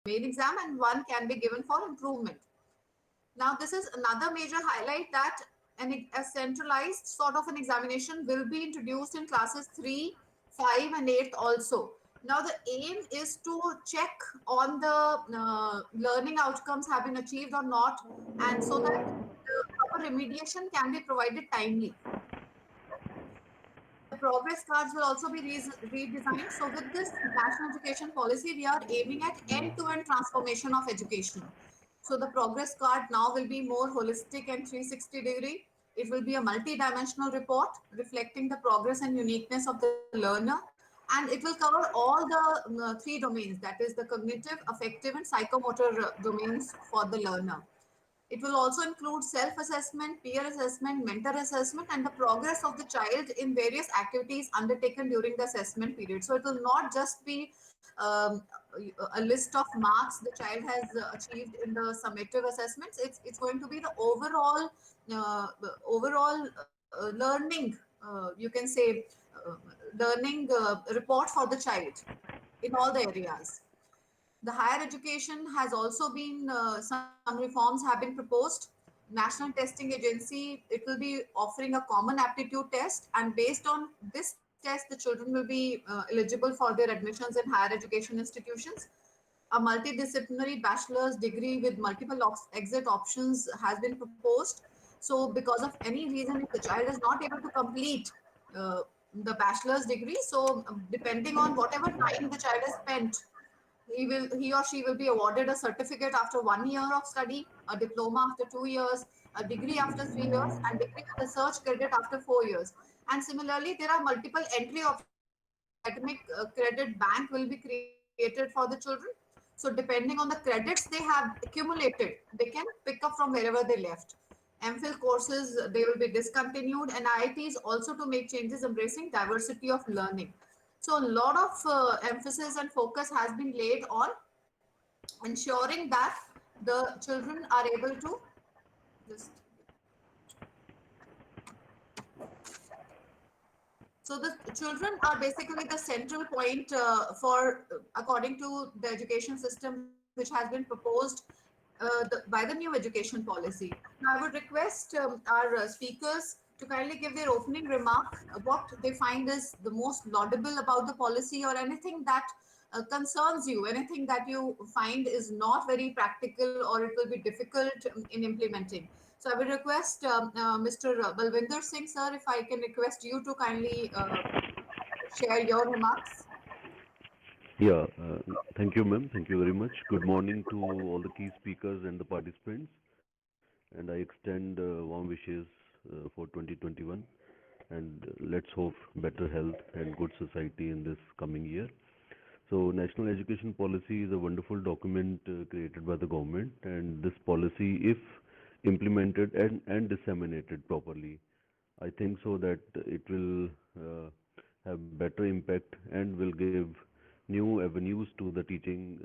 main exam and one can be given for improvement. Now, this is another major highlight that a centralized sort of an examination will be introduced in classes 3, 5, and 8 also. Now, the aim is to check on the learning outcomes have been achieved or not, and so that the proper remediation can be provided timely. The progress cards will also be redesigned. So, with this national education policy, we are aiming at end to end transformation of education. So, the progress card now will be more holistic and 360-degree. It will be a multi-dimensional report reflecting the progress and uniqueness of the learner. And it will cover all the three domains, that is, the cognitive, affective, and psychomotor domains for the learner. It will also include self assessment, peer assessment, mentor assessment, and the progress of the child in various activities undertaken during the assessment period. So, it will not just be a list of marks the child has achieved in the summative assessments. It's going to be the overall learning, you can say, learning report for the child in all the areas. The higher education has also been some reforms have been proposed. National Testing Agency, it will be offering a common aptitude test, and based on this test, the children will be eligible for their admissions in higher education institutions. A multidisciplinary bachelor's degree with multiple exit options has been proposed. So, because of any reason, if the child is not able to complete the bachelor's degree, so depending on whatever time the child has spent, he or she will be awarded a certificate after 1 year of study, a diploma after 2 years, a degree after 3 years, and degree of research credit after 4 years. And similarly, there are multiple entry options. Academic credit bank will be created for the children. So depending on the credits they have accumulated, they can pick up from wherever they left. MPhil courses, they will be discontinued, and IITs also to make changes embracing diversity of learning. So a lot of emphasis and focus has been laid on ensuring that the children are able to just. So the children are basically the central point according to the education system which has been proposed by the new education policy. Now, I would request our speakers to kindly give their opening remark, what they find is the most laudable about the policy, or anything that concerns you, anything that you find is not very practical or it will be difficult in implementing. So I will request Mr. Balwinder Singh, sir, if I can request you to kindly share your remarks. Yeah, thank you, ma'am. Thank you very much. Good morning to all the key speakers and the participants. And I extend warm wishes for 2021. And let's hope better health and good society in this coming year. So, National Education Policy is a wonderful document created by the government, and this policy, if implemented and disseminated properly, I think so that it will have better impact and will give new avenues to the teaching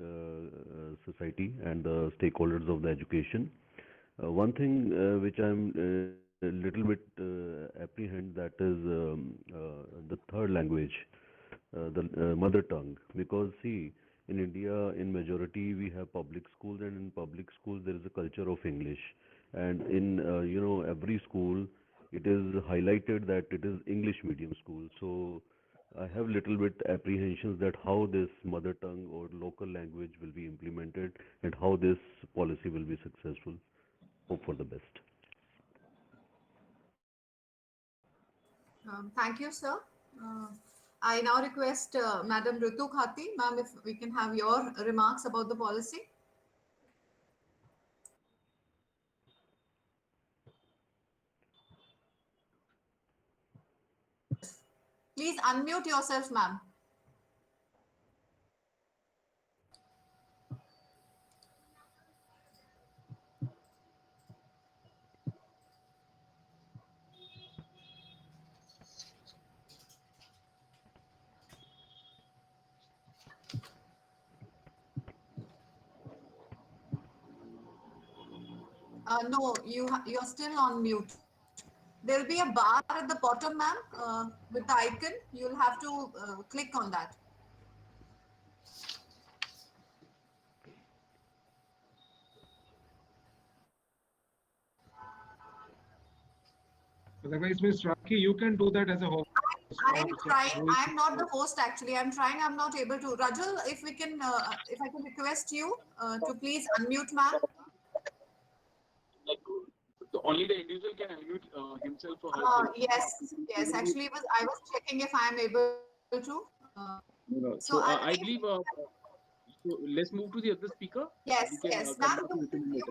society and the stakeholders of the education. One thing which I'm a little bit apprehend, that is the third language, the mother tongue. Because see, in India, in majority we have public schools, and in public schools there is a culture of English, and in every school it is highlighted that it is English medium school. So I have little bit apprehensions that how this mother tongue or local language will be implemented and how this policy will be successful. Hope for the best. Thank you, sir. Uh, I now request Madam Ritu Khati, ma'am, if we can have your remarks about the policy. Please unmute yourself, ma'am. No, you're still on mute. There'll be a bar at the bottom, ma'am, with the icon. You'll have to click on that. Otherwise, Ms. Rakhi, you can do that as a host. I'm trying. I'm not the host actually. I'm trying. I'm not able to. Rajul, if we can, if I can request you to please unmute, ma'am. Like only the individual can unmute himself or herself. Yes, yes. Actually, I was checking if I am able to. So I So believe I believe so let's move to the other speaker. yes, We can yes, come ma'am. back to Vipin later.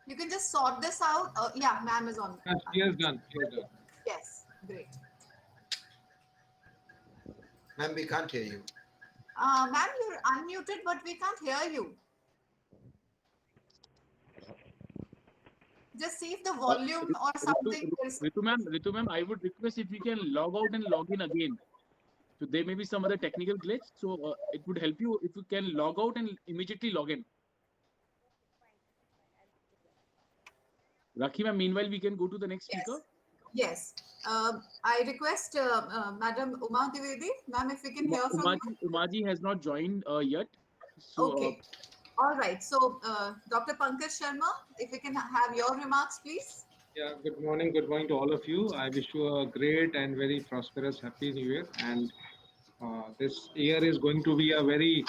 You can just sort this out. Yeah, ma'am is on. Yes, she has done. She has done. Yes, great. Ma'am, we can't hear you. Ma'am, you're unmuted, but we can't hear you. Just see if the volume or something is. Ritu ma'am, I would request if we can log out and log in again. So there may be some other technical glitch. So it would help you if you can log out and immediately log in. Rakhi ma'am, meanwhile, we can go to the next speaker. Yes. I request Madam Uma Dwivedi, ma'am, if we can hear from you. Umaji has not joined yet. So Okay. All right. So, Dr. Pankaj Sharma, if we can have your remarks, please. Yeah, good morning. Good morning to all of you. I wish you a great and very prosperous, happy new year. And this year is going to be a very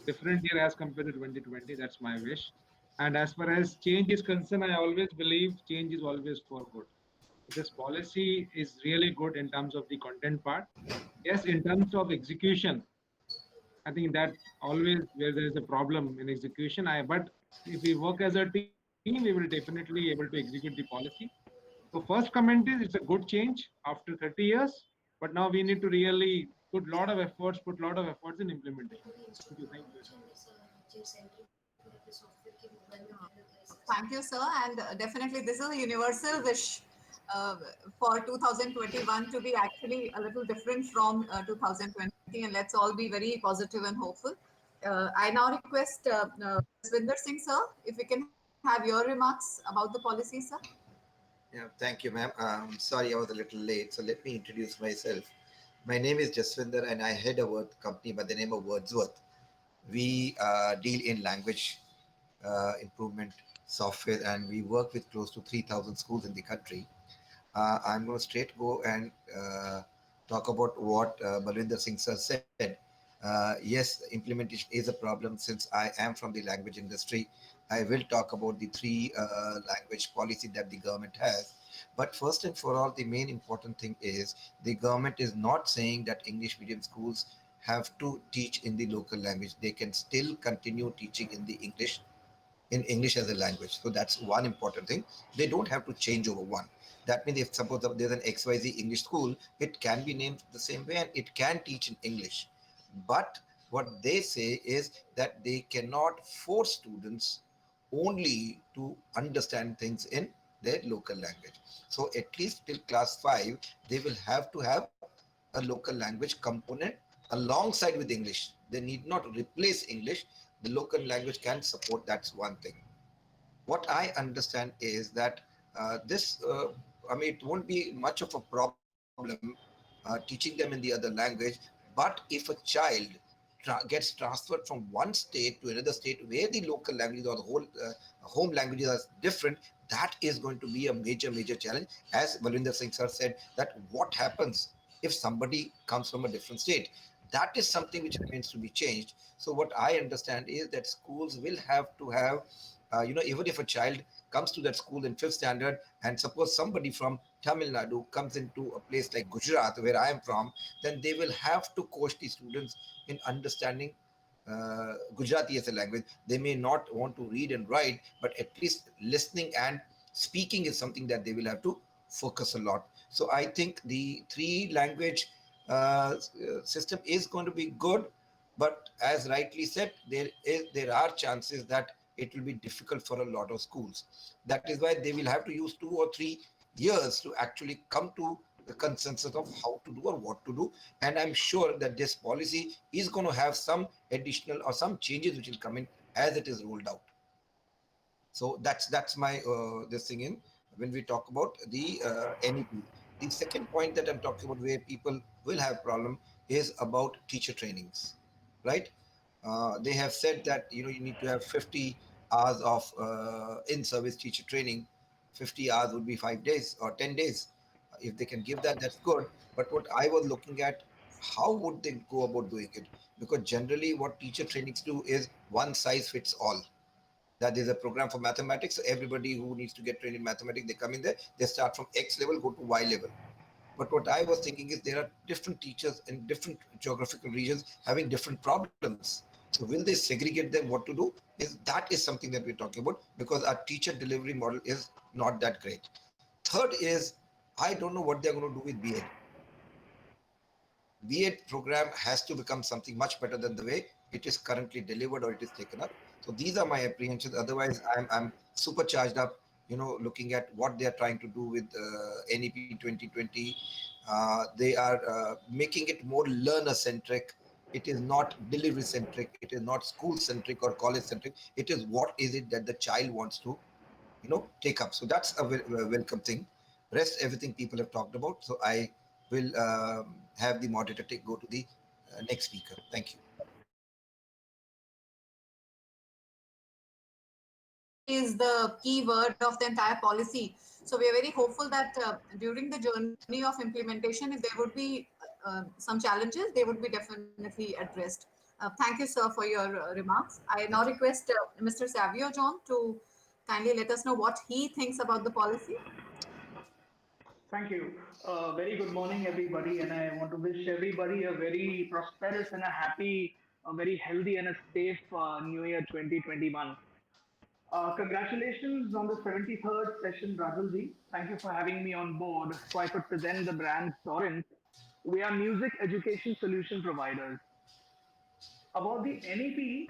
different year as compared to 2020. That's my wish. And as far as change is concerned, I always believe change is always for good. This policy is really good in terms of the content part. Yes, in terms of execution, I think that always where there is a problem in execution. But if we work as a team, we will definitely able to execute the policy. So first comment is it's a good change after 30 years, but now we need to really put a lot of efforts, in implementation. Thank you. Thank you. Thank you, sir. And definitely, this is a universal wish uh, for 2021 to be actually a little different from 2020. And let's all be very positive and hopeful. I now request Swinder Singh, sir, if we can have your remarks about the policy, sir. Yeah, thank you, ma'am. Sorry, I was a little late. So let me introduce myself. My name is Jaswinder, and I head a word company by the name of Wordsworth. We deal in language improvement software, and we work with close to 3,000 schools in the country. I'm going to straight go and talk about what Balwinder Singh sir said. Yes, implementation is a problem. Since I am from the language industry, I will talk about the three language policy that the government has. But first and for all, the main important thing is the government is not saying that English medium schools have to teach in the local language. They can still continue teaching in English as a language. So that's one important thing. They don't have to change over one. That means if suppose there's an XYZ English school, it can be named the same way and it can teach in English. But what they say is that they cannot force students only to understand things in their local language. So at least till class 5, they will have to have a local language component alongside with English. They need not replace English. The local language can support. That's one thing. What I understand is that this, I mean, it won't be much of a problem teaching them in the other language. But if a child gets transferred from one state to another state where the local language or the whole home languages are different, that is going to be a major challenge. As Balwinder Singh sir said, that what happens if somebody comes from a different state? That is something which remains to be changed. So what I understand is that schools will have to have even if a child comes to that school in fifth standard, and suppose somebody from Tamil Nadu comes into a place like Gujarat, where I am from, then they will have to coach the students in understanding Gujarati as a language. They may not want to read and write, but at least listening and speaking is something that they will have to focus a lot. So I think the three language system is going to be good, but as rightly said, there are chances that it will be difficult for a lot of schools. That is why they will have to use 2 or 3 years to actually come to the consensus of how to do or what to do. And I'm sure that this policy is going to have some additional or some changes which will come in as it is rolled out. So that's my this thing in when we talk about the NEP. The second point that I'm talking about where people will have problem is about teacher trainings, right? They have said that you need to have 50 hours of in-service teacher training. 50 hours would be 5 days or 10 days. If they can give that, that's good. But what I was looking at, how would they go about doing it? Because generally, what teacher trainings do is one size fits all. That is a program for mathematics. So everybody who needs to get trained in mathematics, they come in there. They start from X level, go to Y level. But what I was thinking is there are different teachers in different geographical regions having different problems. So will they segregate them? What to do? That is something that we're talking about, because our teacher delivery model is not that great. Third is, I don't know what they're going to do with B.Ed. B.Ed program has to become something much better than the way it is currently delivered or it is taken up. So these are my apprehensions. Otherwise, I'm super charged up, looking at what they are trying to do with NEP 2020. They are making it more learner centric. It is not delivery centric. It is not school centric or college centric. It is what is it that the child wants to, take up. So that's a welcome thing. Rest everything people have talked about. So I will have the moderator go to the next speaker. Thank you. Is the key word of the entire policy. So we are very hopeful that during the journey of implementation, if there would be some challenges, they would be definitely addressed. Thank you, sir, for your remarks. I now request Mr. Savio John to kindly let us know what he thinks about the policy. Thank you. Very good morning, everybody, and I want to wish everybody a very prosperous and a happy, a very healthy and a safe New Year 2021. Congratulations on the 73rd session, Rajulji. Thank you for having me on board so I could present the brand Torrent. We are music education solution providers. About the NEP,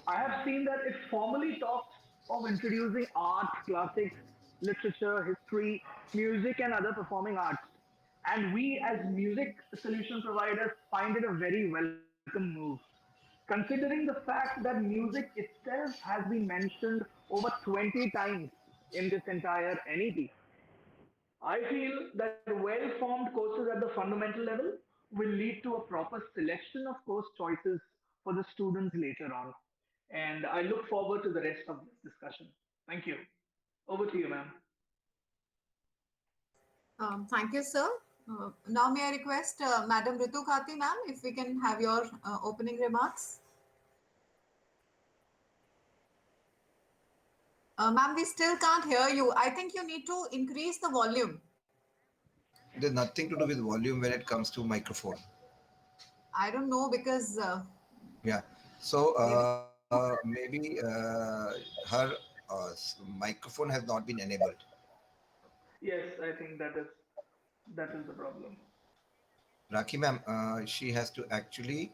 I have seen that it formally talks of introducing art, classics, literature, history, music, and other performing arts. And we, as music solution providers, find it a very welcome move. Considering the fact that music itself has been mentioned over 20 times in this entire NEP, I feel that well formed courses at the fundamental level will lead to a proper selection of course choices for the students later on. And I look forward to the rest of this discussion. Thank you. Over to you, ma'am. Thank you, sir. Now may I request Madam Ritu Khati, ma'am, if we can have your opening remarks. Ma'am, we still can't hear you. I think you need to increase the volume. There's nothing to do with volume when it comes to microphone. I don't know because Yeah. So maybe her microphone has not been enabled. Yes, I think that is the problem. Rakhi ma'am, she has to actually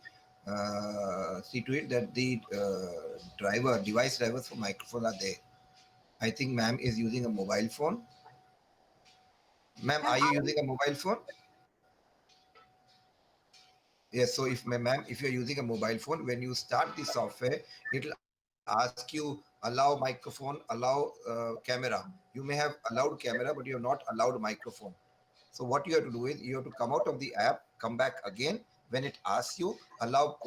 see to it that the device drivers for microphone are there. I think ma'am is using a mobile phone. Ma'am, ma'am, are you using a mobile phone? Yes. So if ma'am, if you're using a mobile phone, when you start the software, it'll ask you allow microphone, allow camera. You may have allowed camera, but you have not allowed microphone. So what you have to do is you have to come out of the app, come back again. When it asks you allow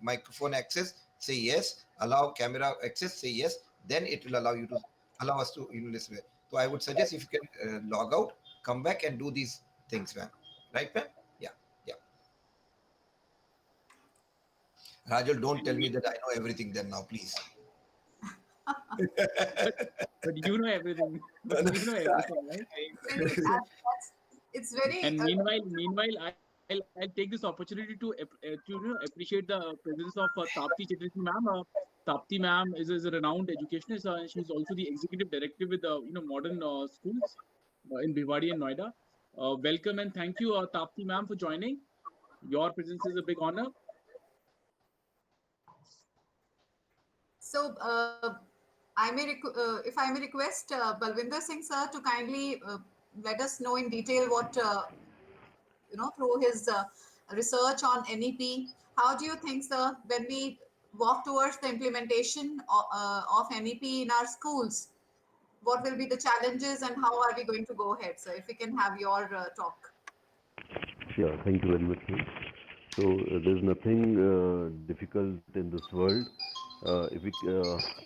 microphone access, say yes. Allow camera access, say yes. Then it will allow us to listen. So I would suggest if you can log out, come back and do these things, ma'am. Right, ma'am? Yeah, yeah. Rajal, don't tell me that I know everything. Then now, please. but, but you know everything. But you know everything, right? it's very And meanwhile, I'll take this opportunity to appreciate the presence of Tapti Chatterjee ma'am. Tapti ma'am is a renowned educationist, and she's also the executive director with modern schools in Bhiwadi and Noida. Welcome and thank you, Tapti ma'am, for joining. Your presence is a big honor. so. If I may request Balwinder Singh sir to kindly let us know in detail what through his research on NEP. How do you think, sir, when we walk towards the implementation of NEP in our schools, what will be the challenges and how are we going to go ahead? So, if we can have your talk. Yeah, thank you very much, ma'am. So there's nothing difficult in this world. If we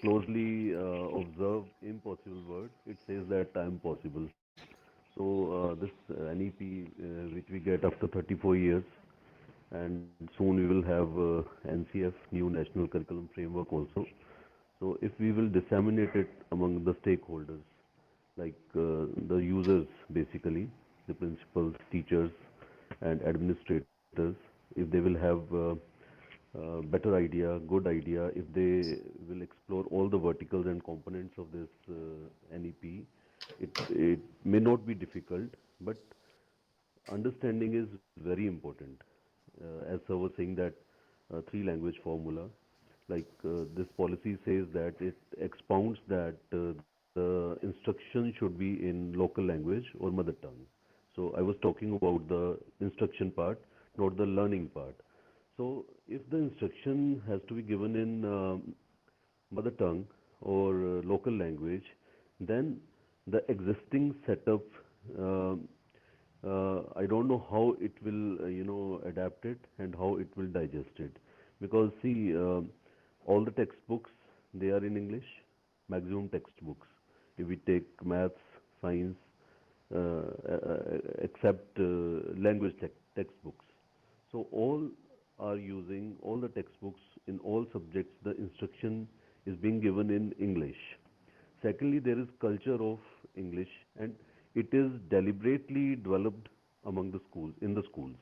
closely observe impossible word, it says that time possible. This NEP, which we get after 34 years, and soon we will have NCF, new National Curriculum Framework also. So if we will disseminate it among the stakeholders, like the users basically, the principals, teachers, and administrators, if they will have better idea, good idea, if they will explore all the verticals and components of this NEP, it may not be difficult, but understanding is very important. As sir was saying that three language formula, like this policy says that it expounds that the instruction should be in local language or mother tongue. So I was talking about the instruction part, not the learning part. So if the instruction has to be given in mother tongue or local language, then the existing setup, I don't know how it will, adapt it and how it will digest it. Because see, all the textbooks, they are in English, maximum textbooks. If we take maths, science, except language textbooks. So are using all the textbooks in all subjects. The instruction is being given in English. Secondly, there is culture of English, and it is deliberately developed among the schools, in the schools,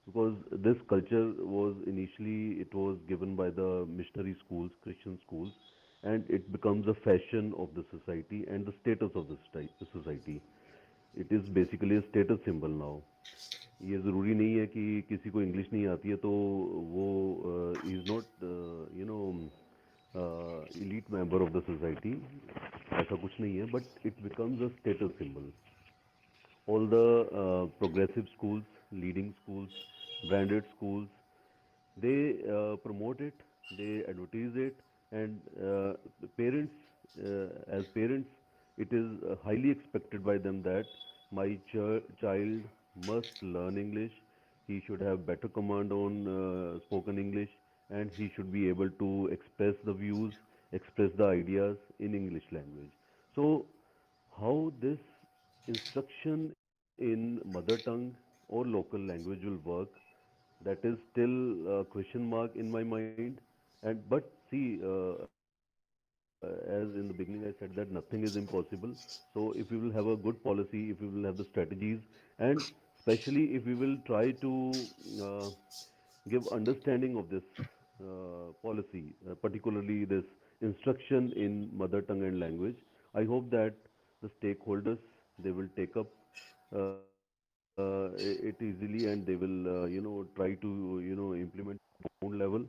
because this culture was initially it was given by the missionary schools, Christian schools, and it becomes a fashion of the society and the status of the society. It is basically a status symbol now. ये ज़रूरी नहीं है कि किसी को English नहीं आती है तो वो is not elite member of the society. ऐसा कुछ नहीं है, but it becomes a status symbol. All the progressive schools, leading schools, branded schools, they promote it, they advertise it, and the parents, as parents, it is highly expected by them that my child must learn English. He should have better command on spoken English, and he should be able to express the views, express the ideas in English language. So, how this instruction in mother tongue or local language will work, that is still a question mark in my mind. And but see, as in the beginning I said that nothing is impossible. So if we will have a good policy, if we will have the strategies, and especially if we will try to give understanding of this policy, particularly this instruction in mother tongue and language, I hope that the stakeholders, they will take up it easily, and they will try to implement own level.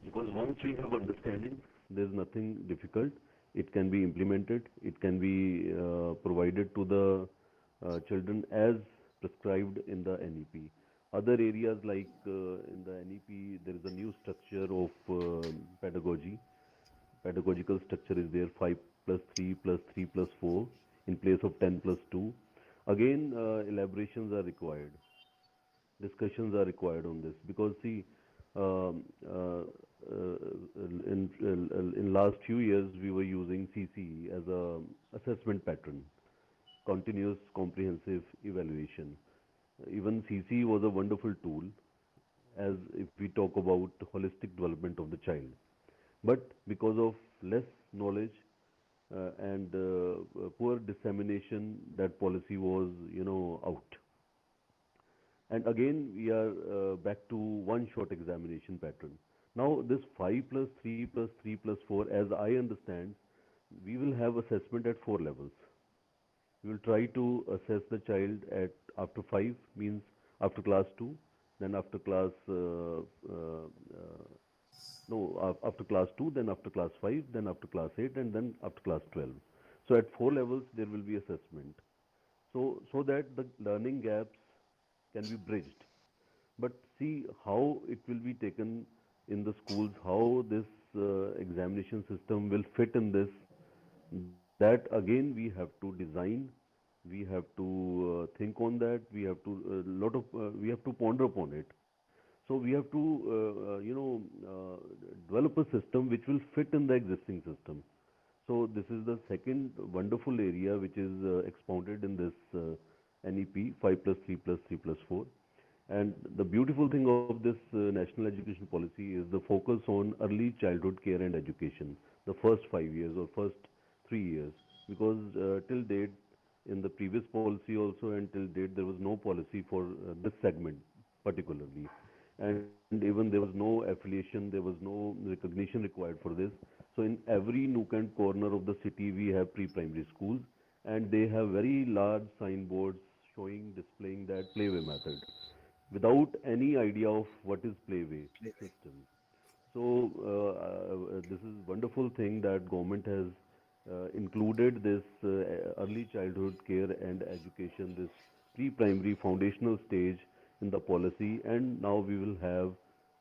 Because once we have understanding, there is nothing difficult. It can be implemented. It can be provided to the children as prescribed in the NEP. Other areas like in the NEP, there is a new structure of pedagogy. Pedagogical structure is there, 5 plus 3 plus 3 plus 4 in place of 10 plus 2. Again, elaborations are required, discussions are required on this, because see, um, uh, in last few years we were using CCE as a assessment pattern, continuous comprehensive evaluation. Even CCE was a wonderful tool, as if we talk about holistic development of the child. But because of less knowledge and poor dissemination, that policy was, out. And again, we are back to one shot examination pattern. Now, this 5 plus 3 plus 3 plus 4, as I understand, we will have assessment at 4 levels. We will try to assess the child at after 5 means after class 2, then after class no after class 2, then after class 5, then after class 8, and then after class 12. So at 4 levels there will be assessment. So that the learning gaps can be bridged. But see how it will be taken in the schools, how this examination system will fit in this. That again we have to design, we have to think on that, we have to we have to ponder upon it. So we have to develop a system which will fit in the existing system. So this is the second wonderful area which is expounded in this NEP 5 plus 3 plus 3 plus 4. And the beautiful thing of this national education policy is the focus on early childhood care and education, the first 5 years or first 3 years. Because till date, in the previous policy also and till date, there was no policy for this segment particularly. And even there was no affiliation, there was no recognition required for this. So in every nook and corner of the city, we have pre-primary schools, and they have very large signboards showing, displaying that playway method without any idea of what is playway system. So this is wonderful thing that government has included this early childhood care and education, this pre-primary foundational stage in the policy, and now we will have,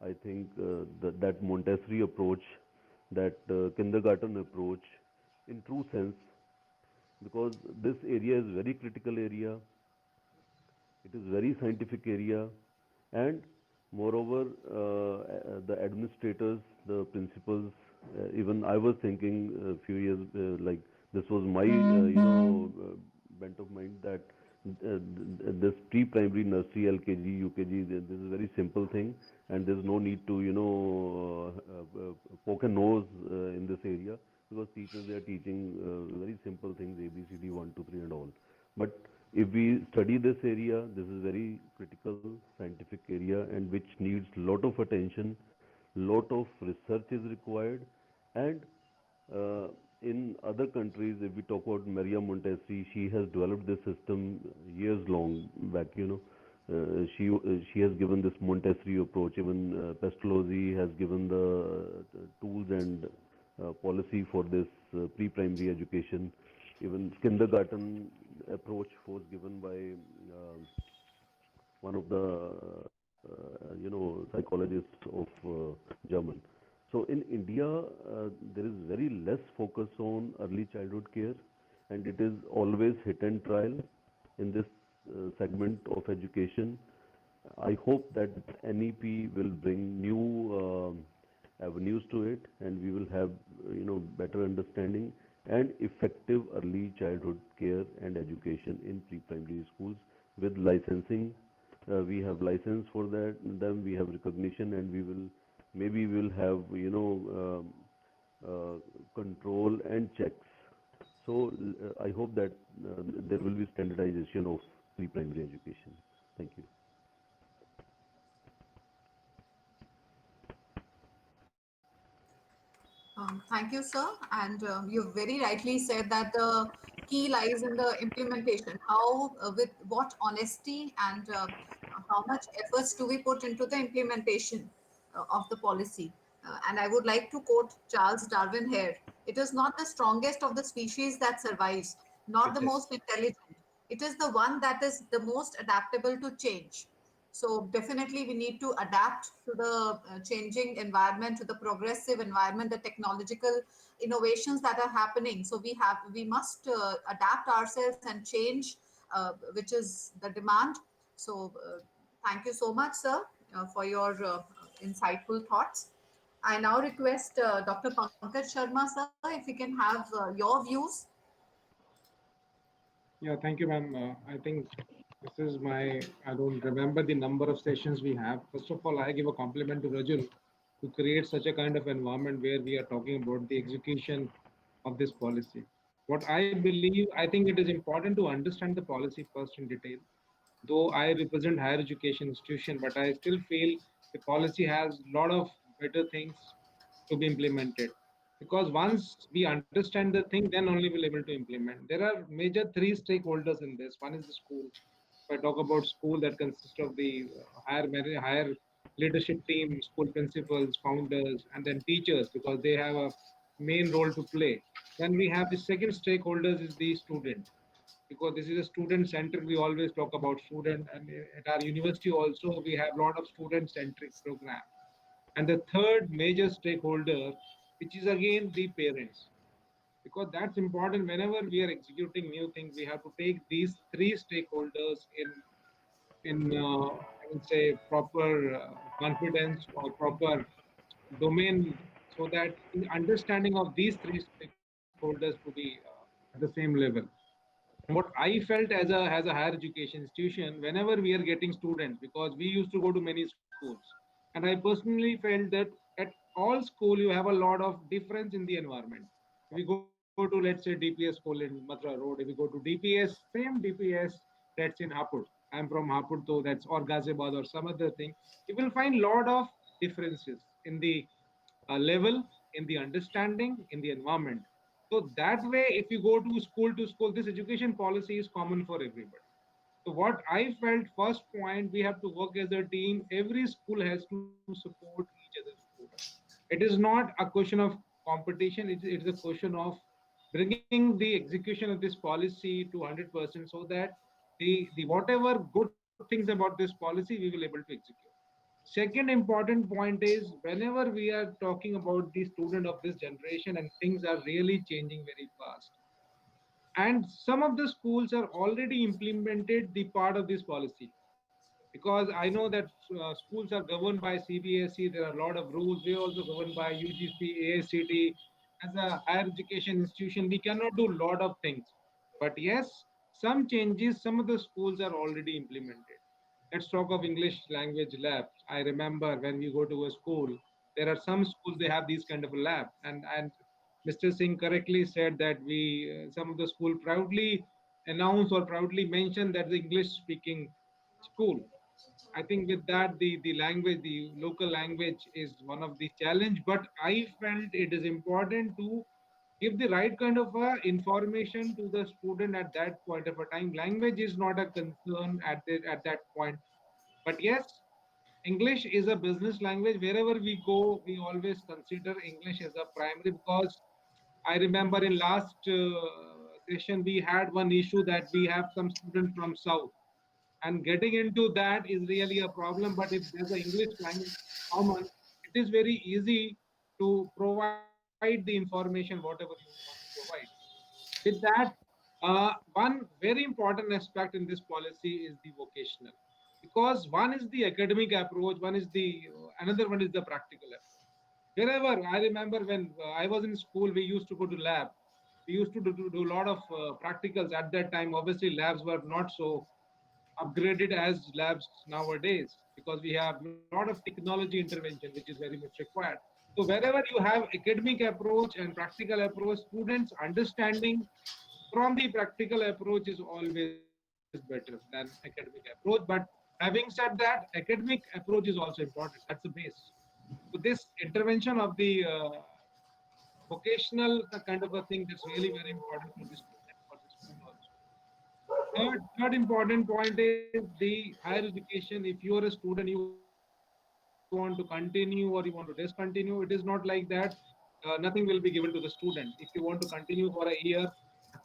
I think, that Montessori approach, that kindergarten approach, in true sense, because this area is very critical area, it is very scientific area, and moreover, the administrators, the principals, even I was thinking a few years like this was my bent of mind that this pre-primary nursery, LKG, UKG, this is a very simple thing, and there's no need to poke a nose in this area, because teachers, they are teaching very simple things, ABCD 1 2 3 and all. But if we study this area, this is very critical scientific area and which needs lot of attention, lot of research is required. And in other countries, if we talk about Maria Montessori, she has developed this system years long back. She has given this Montessori approach. Even Pestalozzi has given the tools and policy for this pre-primary education. Even kindergarten approach was given by one of the psychologists of German. So in India, there is very less focus on early childhood care, and it is always hit and trial in this segment of education. I hope that NEP will bring new avenues to it, and we will have better understanding and effective early childhood care and education in pre-primary schools with licensing. We have license for that, then we have recognition, and maybe we'll have control and checks. So I hope that there will be standardization of pre-primary education. Thank you. Thank you, sir. And you very rightly said that the key lies in the implementation. How, with what honesty and how much efforts do we put into the implementation of the policy? And I would like to quote Charles Darwin here. It is not the strongest of the species that survives, not the It is. most intelligent. It is the one that is the most adaptable to change. So definitely we need to adapt to the changing environment, to the progressive environment, the technological innovations that are happening. So we must adapt ourselves and change, which is the demand. So thank you so much, sir, for your insightful thoughts. I now request Dr. Pankaj Sharma, sir, if we can have your views. Yeah, thank you, ma'am. I think this is I don't remember the number of sessions we have. First of all, I give a compliment to Rajul to create such a kind of environment where we are talking about the execution of this policy. What I believe, I think it is important to understand the policy first in detail. Though I represent higher education institution, but I still feel the policy has a lot of better things to be implemented. Because once we understand the thing, then only we'll able to implement. There are major three stakeholders in this. One is the school. If I talk about school, that consists of the higher leadership team, school principals, founders, and then teachers, because they have a main role to play. Then we have the second stakeholders is the student, because this is a student centric. We always talk about student, and at our university also we have a lot of student centric program. And the third major stakeholder, which is again the parents, because that's important. Whenever we are executing new things, we have to take these three stakeholders in I would say proper confidence or proper domain, so that in understanding of these three stakeholders, holders to be at the same level. What I felt as a higher education institution, whenever we are getting students, because we used to go to many schools, and I personally felt that at all school you have a lot of difference in the environment. If we go to, let's say, DPS school in Mathura Road, if we go to DPS, same DPS that's in Hapur. I'm from Hapur, so that's or Ghaziabad or some other thing. You will find lot of differences in the level, in the understanding, in the environment. So that way, if you go to school, this education policy is common for everybody. So what I felt, first point, we have to work as a team. Every school has to support each other's students. It is not a question of competition. It is a question of bringing the execution of this policy to 100% so that the whatever good things about this policy we will able to execute. Second important point is whenever we are talking about the student of this generation and things are really changing very fast, and some of the schools are already implemented the part of this policy, because I know that schools are governed by CBSE. There are a lot of rules. We are also governed by UGC, AICT. As a higher education institution, we cannot do a lot of things. But yes, some changes, some of the schools are already implemented. Let's talk of English language labs. I remember when we go to a school, there are some schools they have these kind of labs, and Mr. Singh correctly said that we some of the school proudly announce or proudly mention that the English speaking school. I think with that, the language, the local language is one of the challenge, but I felt it is important to give the right kind of information to the student at that point of a time. Language is not a concern at that point, but yes, English is a business language. Wherever we go, we always consider English as a primary, because I remember in last session we had one issue that we have some students from South, and getting into that is really a problem. But if there's an English language common, it is very easy to provide the information whatever you want to provide. With that, one very important aspect in this policy is the vocational, because one is the academic approach, one is the another one is the practical approach. Wherever I remember when I was in school, we used to go to lab. We used to do a lot of practicals at that time. Obviously, labs were not so upgraded as labs nowadays, because we have a lot of technology intervention which is very much required. So wherever you have academic approach and practical approach, students understanding from the practical approach is always better than academic approach. But having said that, academic approach is also important. That's the base. So this intervention of the vocational kind of a thing, that's really very important for the student, for the school also. Third important point is the higher education. If you are a student, you want to continue or you want to discontinue, it is not like that. Nothing will be given to the student. If you want to continue for a year,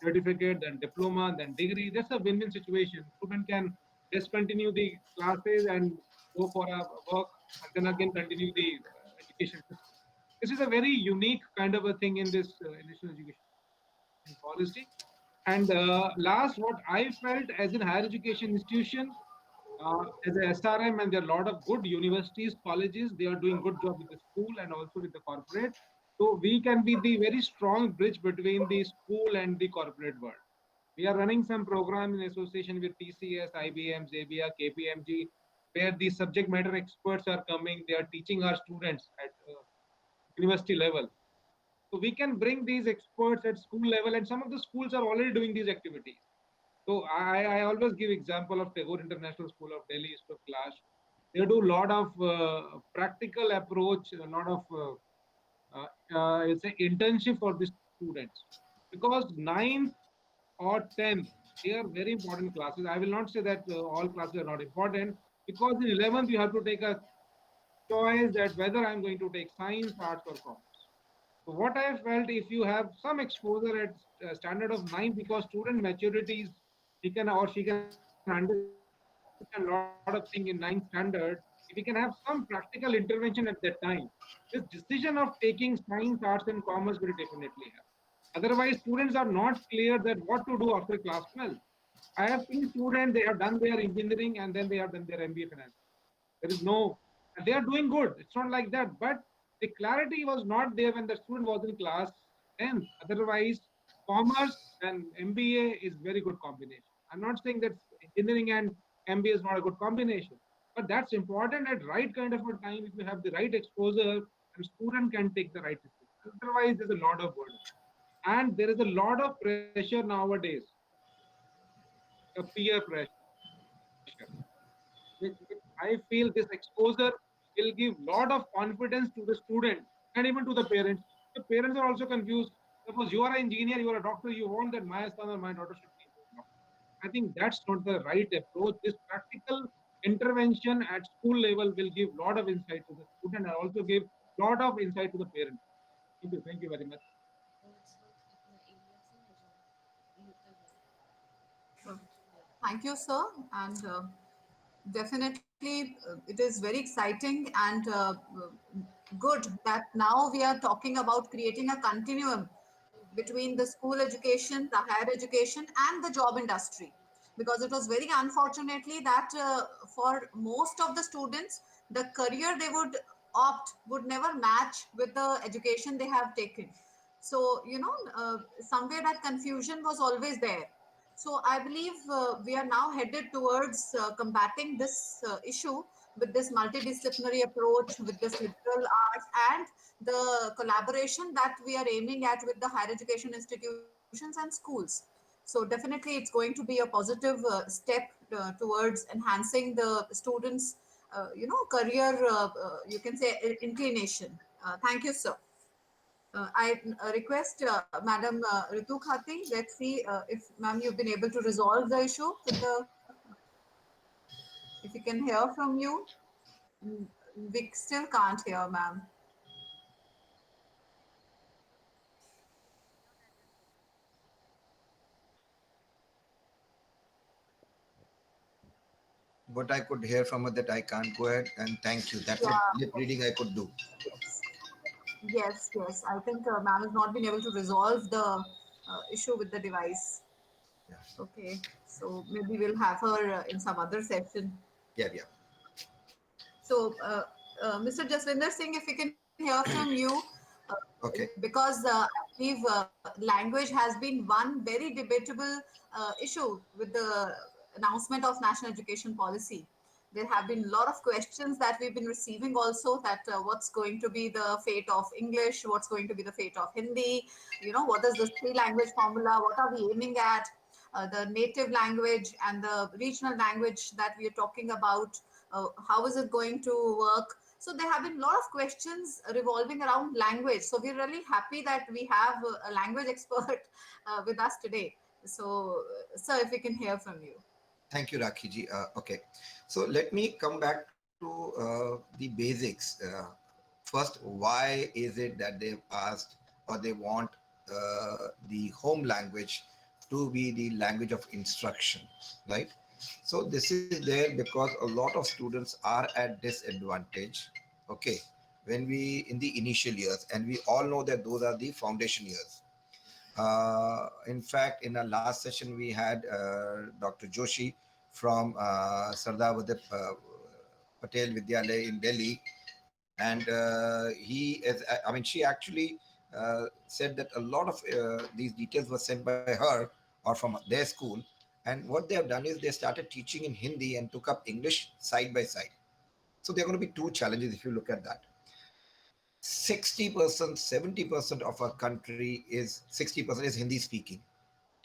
certificate, then diploma, then degree, that's a win-win situation. Student can discontinue the classes and go for a work, and then again continue the education system. This is a very unique kind of a thing in this national education policy. And last, what I felt as in higher education institution, as a SRM, and there are a lot of good universities, colleges, they are doing good job with the school and also with the corporate. So we can be the very strong bridge between the school and the corporate world. We are running some program in association with TCS, IBM, Xavier, KPMG, where the subject matter experts are coming. They are teaching our students at university level. So we can bring these experts at school level, and some of the schools are already doing these activities. So I always give example of Tagore International School of Delhi, East of Clash. They do a lot of practical approach, a lot of it's an internship for the students, because ninth or 10th, they are very important classes. I will not say that all classes are not important, because in 11th you have to take a choice that whether I'm going to take science, arts, or commerce. So what I felt, if you have some exposure at standard of 9, because student maturities, he can or she can understand a lot of things in 9th standard. If we can have some practical intervention at that time, this decision of taking science, arts, and commerce will definitely have. Otherwise, students are not clear that what to do after class 12. I have seen students, they have done their engineering and then they have done their MBA finance. There is no, and they are doing good. It's not like that. But the clarity was not there when the student was in class 10th. Otherwise, commerce and MBA is very good combination. I'm not saying that engineering and MBA is not a good combination, but that's important at right kind of a time if you have the right exposure and student can take the right decision. Otherwise, there's a lot of burden. And there is a lot of pressure nowadays, a peer pressure. Which I feel this exposure will give lot of confidence to the student and even to the parents. The parents are also confused. Suppose you are an engineer, you are a doctor, you want that my son or my daughter should be a doctor. I think that's not the right approach. This practical intervention at school level will give lot of insight to the student and also give lot of insight to the parents. Thank you. Thank you very much. Thank you, sir. And definitely, it is very exciting and good that now we are talking about creating a continuum between the school education, the higher education, and the job industry. Because it was very unfortunately that for most of the students, the career they would opt would never match with the education they have taken. So, somewhere that confusion was always there. So I believe we are now headed towards combating this issue with this multidisciplinary approach, with this liberal arts, and the collaboration that we are aiming at with the higher education institutions and schools. So definitely, it's going to be a positive step towards enhancing the students' career. You can say inclination. Thank you, sir. I request Madam Ritu Khati. Let's see if, ma'am, you've been able to resolve the issue with the. If we can hear from you, Mm, we still can't hear, ma'am. What I could hear from her that I can't go ahead and thank you. That's it. Yeah. Lip reading I could do. Yes. Yes. Yes. I think ma'am has not been able to resolve the issue with the device. Yeah. Okay. So maybe we'll have her in some other session. Yeah, yeah. So, Mr. Jaswinder Singh, if we can hear from you, Okay. because I believe language has been one very debatable issue with the announcement of national education policy. There have been a lot of questions that we've been receiving also, that what's going to be the fate of English, what's going to be the fate of Hindi, what is the three language formula, what are we aiming at, the native language and the regional language that we are talking about, how is it going to work. So there have been a lot of questions revolving around language. So we're really happy that we have a language expert with us today. So, sir, if we can hear from you. Thank you, Rakhiji. Okay. So let me come back to the basics. First, why is it that they've asked or they want the home language to be the language of instruction, right? So this is there because a lot of students are at disadvantage, okay, when we in the initial years, and we all know that those are the foundation years. In fact, in our last session, we had Dr. Joshi from Sardar Vallabh Patel Vidyalaya in Delhi, and I mean, she actually said that a lot of these details were sent by her or from their school. And what they have done is they started teaching in Hindi and took up English side by side. So there are going to be two challenges if you look at that. 60%, 70% of our country is 60% is Hindi speaking.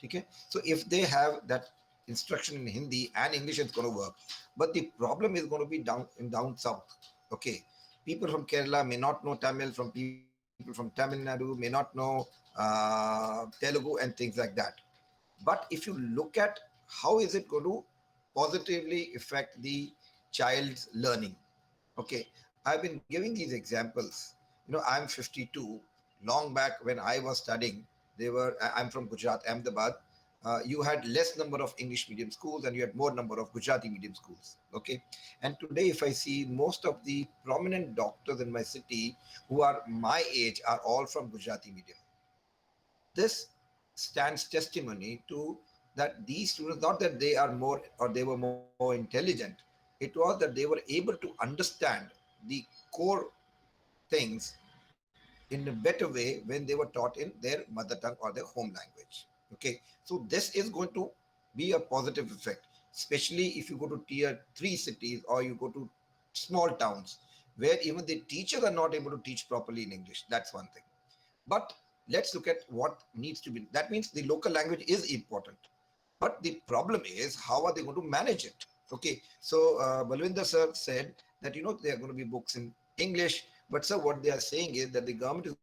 Okay, so if they have that instruction in Hindi and English, it's going to work. But the problem is going to be down south. Okay, people from Kerala may not know Tamil, from people from Tamil Nadu may not know Telugu and things like that. But if you look at how is it going to positively affect the child's learning, okay, I've been giving these examples. I'm 52. Long back when I was studying, I'm from Gujarat, Ahmedabad. You had less number of English medium schools and you had more number of Gujarati medium schools. Okay. And today, if I see most of the prominent doctors in my city who are my age are all from Gujarati medium. This stands testimony to that these students, not that they are more or they were more intelligent, it was that they were able to understand the core things in a better way when they were taught in their mother tongue or their home language. Okay, so this is going to be a positive effect, especially if you go to tier 3 cities or you go to small towns where even the teachers are not able to teach properly in English. That's one thing. But let's look at what needs to be. That means the local language is important. But the problem is, how are they going to manage it? Okay, so Balwinder sir said that there are going to be books in English, but sir, what they are saying is that the government is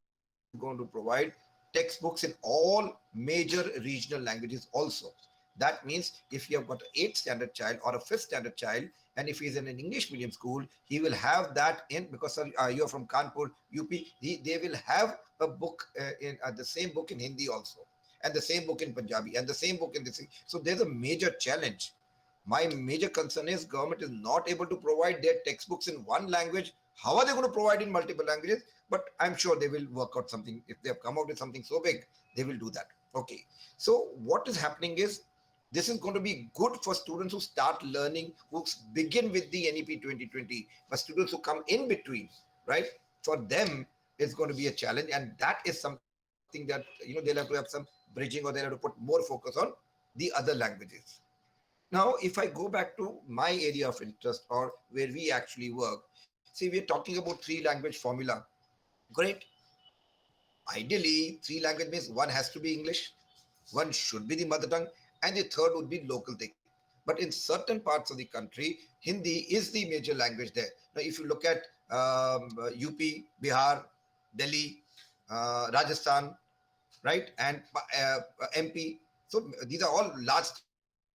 going to provide textbooks in all major regional languages also. That means if you have got an 8th standard child or a 5th standard child, and if he's in an English medium school, he will have that in, because sir, you're from Kanpur, UP, they will have a book in the same book in Hindi also, and the same book in Punjabi, and the same book in this. So there's a major challenge. My major concern is government is not able to provide their textbooks in one language. How are they going to provide in multiple languages? But I'm sure they will work out something. If they have come out with something so big, they will do that. Okay. So what is happening is, this is going to be good for students who start learning, who begin with the NEP 2020, but students who come in between, right? For them, it's going to be a challenge, and that is something that they'll have to have some bridging, or they'll have to put more focus on the other languages. Now, if I go back to my area of interest, or where we actually work, see, we're talking about three language formula. Great. Ideally, three language means one has to be English, one should be the mother tongue, and the third would be local thing. But in certain parts of the country, Hindi is the major language there. Now, if you look at UP, Bihar, Delhi, Rajasthan, right, and MP. So these are all large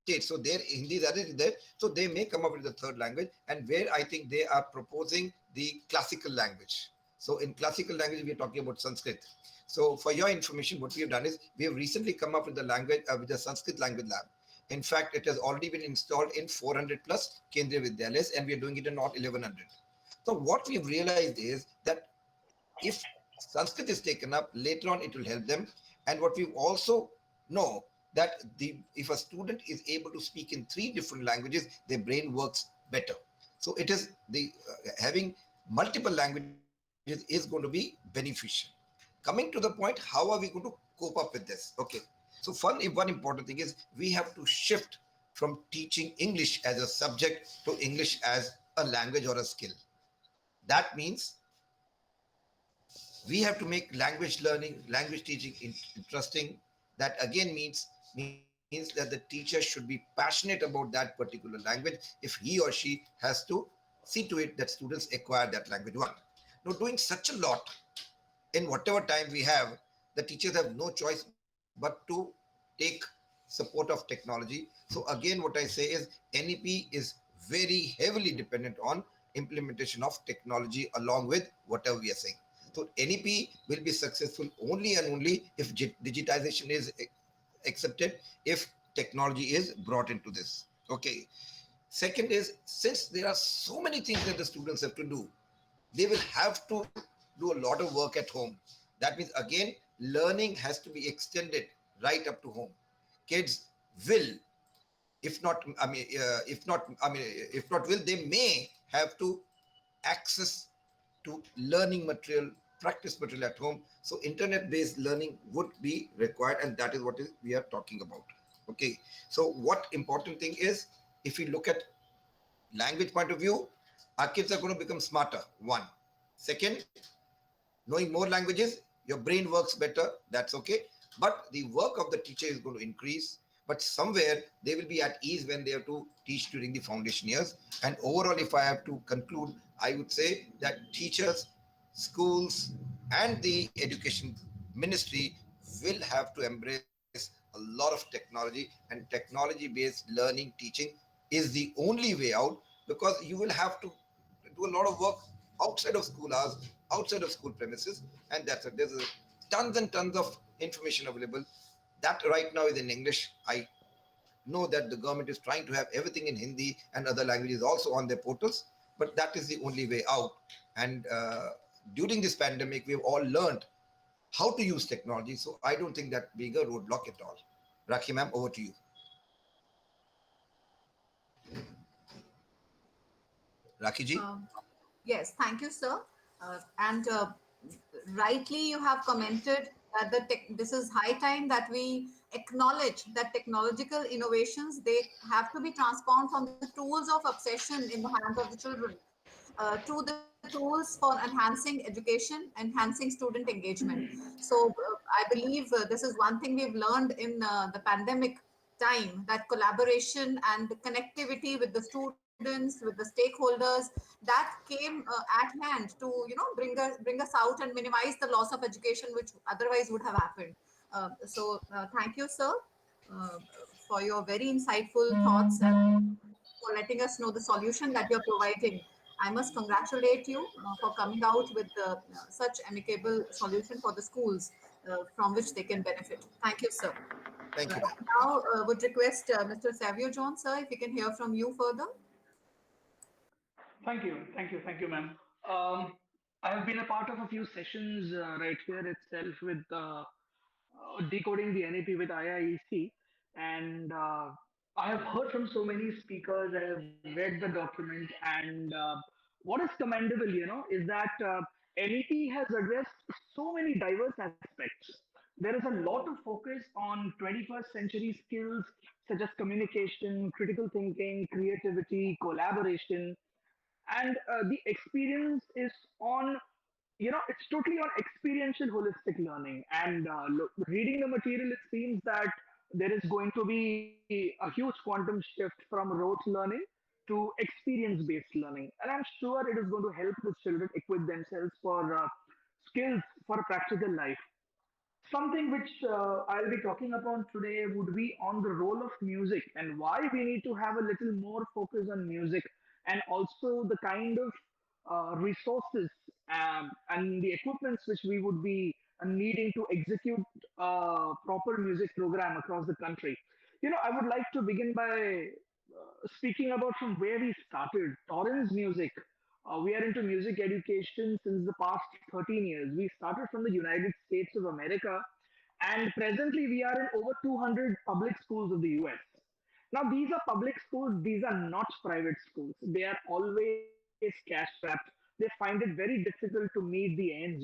states. So their Hindi that is there. So they may come up with the third language, and where I think they are proposing the classical language. So in classical language, we are talking about Sanskrit. So for your information, what we have done is we have recently come up with the language with the Sanskrit language lab. In fact, it has already been installed in 400 plus Kendriya Vidyalayas, and we are doing it in not 1100. So what we've realized is that if Sanskrit is taken up, later on it will help them. And what we also know, that if a student is able to speak in 3 different languages, their brain works better. So it is the having multiple languages is going to be beneficial. Coming to the point, how are we going to cope up with this? Okay. So one important thing is, we have to shift from teaching English as a subject to English as a language or a skill. That means we have to make language learning, language teaching interesting. That again means that the teacher should be passionate about that particular language if he or she has to see to it that students acquire that language. One. Now, doing such a lot in whatever time we have, the teachers have no choice but to take support of technology. So again, what I say is, NEP is very heavily dependent on implementation of technology along with whatever we are saying. So NEP will be successful only and only if digitization is accepted, if technology is brought into this. Okay. Second is, since there are so many things that the students have to do, they will have to do a lot of work at home. That means again, learning has to be extended right up to home. Kids will, if not will, they may have to access to learning material, practice material at home. So internet-based learning would be required, and that is what we are talking about. Okay. So what important thing is, if we look at language point of view, our kids are going to become smarter. One. Second, knowing more languages, your brain works better. That's okay. But the work of the teacher is going to increase. But somewhere they will be at ease when they have to teach during the foundation years. And overall, if I have to conclude, I would say that teachers, schools, and the education ministry will have to embrace a lot of technology, and technology based learning, teaching is the only way out, because you will have to do a lot of work outside of school hours, outside of school premises, and that's it. There's tons and tons of information available. That right now is in English. I know that the government is trying to have everything in Hindi and other languages also on their portals, but that is the only way out. And during this pandemic, we've all learned how to use technology. So I don't think that being a roadblock at all. Rakhi ma'am, over to you. Rakhi ji? Yes, thank you, sir. And rightly you have commented that this is high time that we acknowledge that technological innovations, they have to be transformed from the tools of obsession in the hands of the children to the tools for enhancing education, enhancing student engagement. So I believe this is one thing we've learned in the pandemic time, that collaboration and connectivity with the students, with the stakeholders, that came at hand to bring us out and minimize the loss of education which otherwise would have happened. Thank you, sir, uh, for your very insightful thoughts and for letting us know the solution that you're providing. I must congratulate you for coming out with such amicable solution for the schools from which they can benefit. Thank you, sir. Thank you, ma'am. Now, would request Mr. Savio John, sir, if we can hear from you further. Thank you, ma'am. Um, I have been a part of a few sessions right here itself with decoding the NEP with IIEC, and I have heard from so many speakers. I have read the document, and what is commendable, is that NEP has addressed so many diverse aspects. There is a lot of focus on 21st century skills such as communication, critical thinking, creativity, collaboration, and the experience is on, it's totally on experiential holistic learning. And reading the material, it seems that there is going to be a huge quantum shift from rote learning to experience based learning, and I'm sure it is going to help the children equip themselves for skills for a practical life. Something which I'll be talking about today would be on the role of music and why we need to have a little more focus on music, and also the kind of resources and the equipments which we would be needing to execute a proper music program across the country. I would like to begin by speaking about from where we started. Torrens Music. We are into music education since the past 13 years. We started from the United States of America, and presently we are in over 200 public schools of the US. Now, these are public schools, these are not private schools. They are always cash strapped. They find it very difficult to meet the ends.